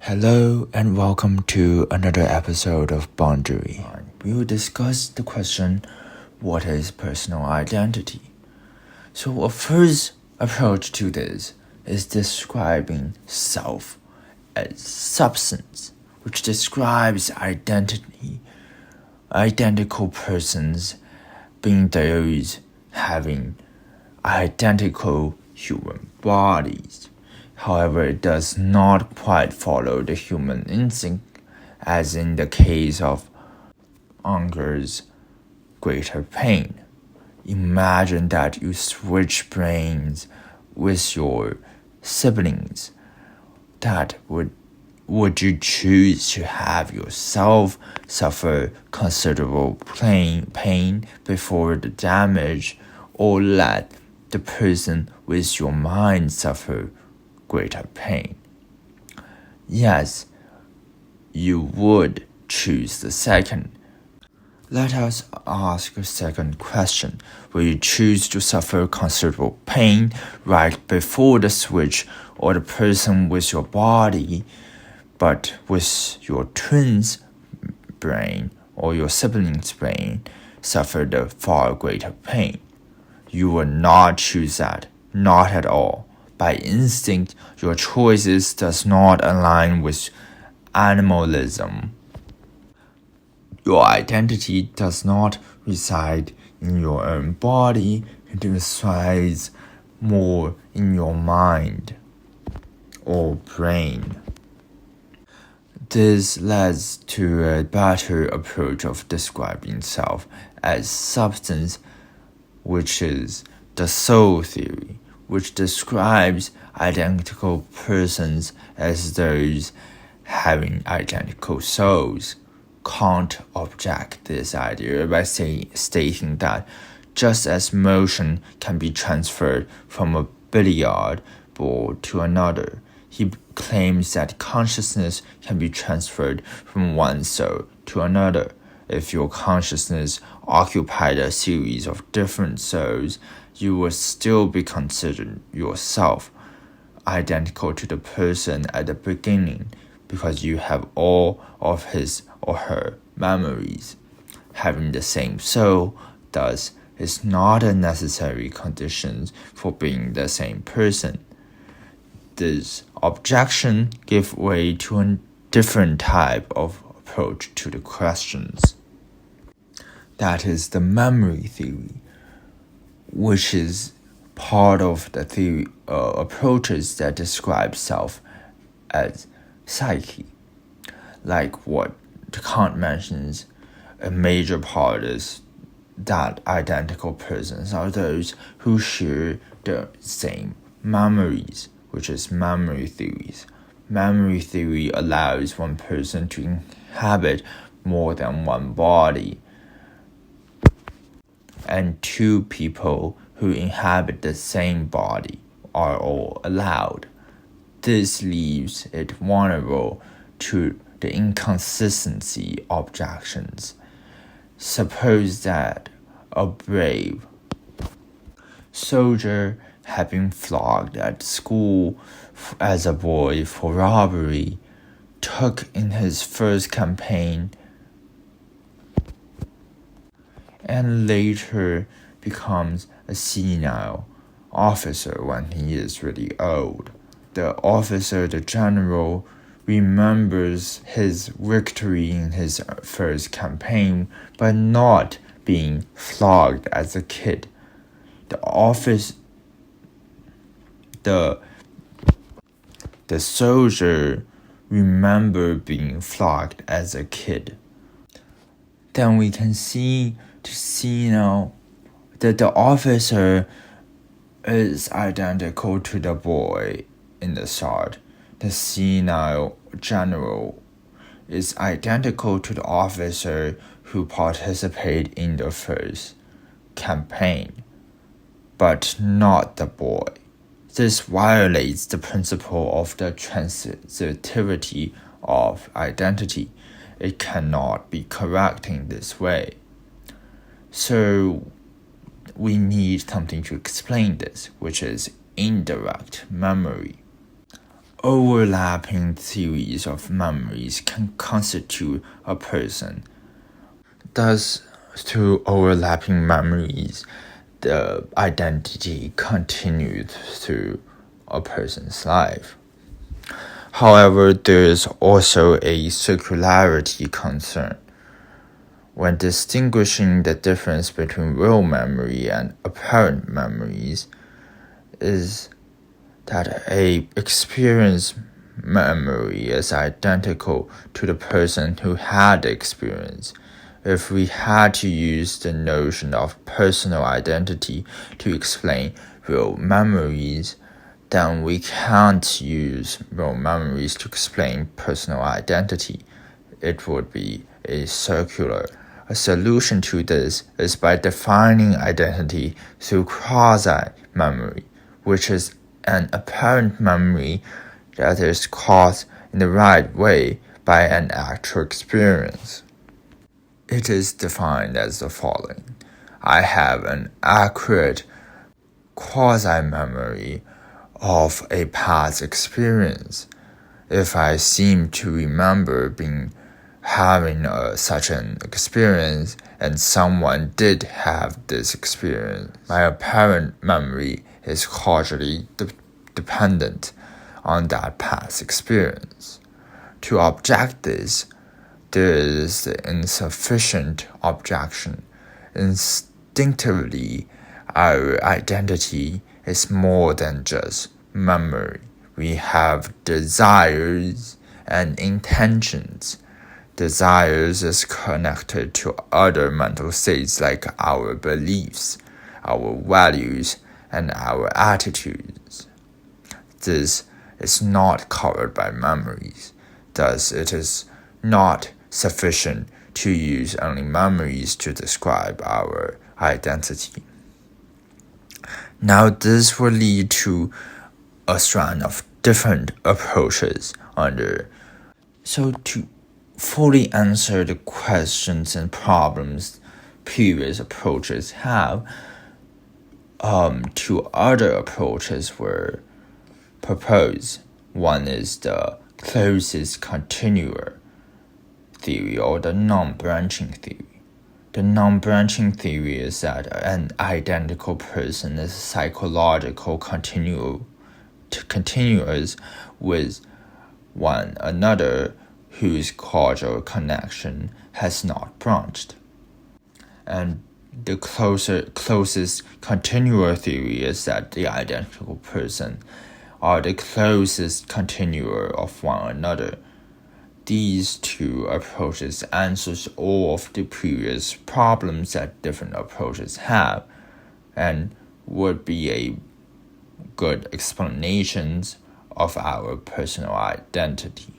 Hello and welcome to another episode of Boundary. We will discuss the question, what is personal identity? So a first approach to this is describing self as substance, which describes identity, identical persons being those having identical human bodies. However, it does not quite follow the human instinct, as in the case of hunger's greater pain. Imagine that you switch brains with your siblings. That would you choose to have yourself suffer considerable pain before the damage, or let the person with your mind suffer greater pain? Yes, you would choose the second. Let us ask a second question. Will you choose to suffer considerable pain right before the switch, or the person with your body, but with your twin's brain or your sibling's brain suffered a far greater pain? You will not choose that, not at all. By instinct, your choices does not align with animalism. Your identity does not reside in your own body, it resides more in your mind or brain. This leads to a better approach of describing self as substance, which is the soul theory, which describes identical persons as those having identical souls. Kant objects this idea by stating that just as motion can be transferred from a billiard ball to another, he claims that consciousness can be transferred from one soul to another. If your consciousness occupied a series of different souls, you would still be considered yourself, identical to the person at the beginning, because you have all of his or her memories. Having the same soul, thus, is not a necessary condition for being the same person. This objection gives way to a different type of approach to the questions. That is the memory theory, which is part of the theory approaches that describe self as psyche. Like what Kant mentions, a major part is that identical persons are those who share the same memories, which is memory theories. Memory theory allows one person to inhabit more than one body, and two people who inhabit the same body are all allowed. This leaves it vulnerable to the inconsistency objections. Suppose that a brave soldier had been flogged at school as a boy for robbery, took in his first campaign, and later becomes a senile officer when he is really old. The officer, the general, remembers his victory in his first campaign, but not being flogged as a kid. The soldier remember being flogged as a kid. Then we can see now that the officer is identical to the boy in the start. The senile general is identical to the officer who participated in the first campaign, but not the boy. This violates the principle of the transitivity of identity. It cannot be correct in this way. So we need something to explain this, which is indirect memory. overlapping theories of memories can constitute a person. Thus, through overlapping memories, the identity continues through a person's life. However, there is also a circularity concern. When distinguishing the difference between real memory and apparent memories is that a experienced memory is identical to the person who had the experience. If we had to use the notion of personal identity to explain real memories, then we can't use real memories to explain personal identity. It would be circular. A solution to this is by defining identity through quasi-memory, which is an apparent memory that is caused in the right way by an actual experience. It is defined as the following. I have an accurate quasi-memory of a past experience. If I seem to remember having such an experience and someone did have this experience, my apparent memory is causally dependent on that past experience. To object this, there is the insufficient objection. Instinctively, our identity is more than just memory. We have desires and intentions. Desires is connected to other mental states like our beliefs, our values, and our attitudes. This is not covered by memories. Thus, it is not sufficient to use only memories to describe our identity. Now, this will lead to a strand of different approaches So to fully answer the questions and problems previous approaches have, two other approaches were proposed. One is the closest continuer theory or the non-branching theory. The non-branching theory is that an identical person is psychological continuous with one another whose causal connection has not branched. And the closest continuer theory is that the identical person are the closest continuer of one another. These two approaches answers all of the previous problems that different approaches have and would be a good explanations of our personal identity.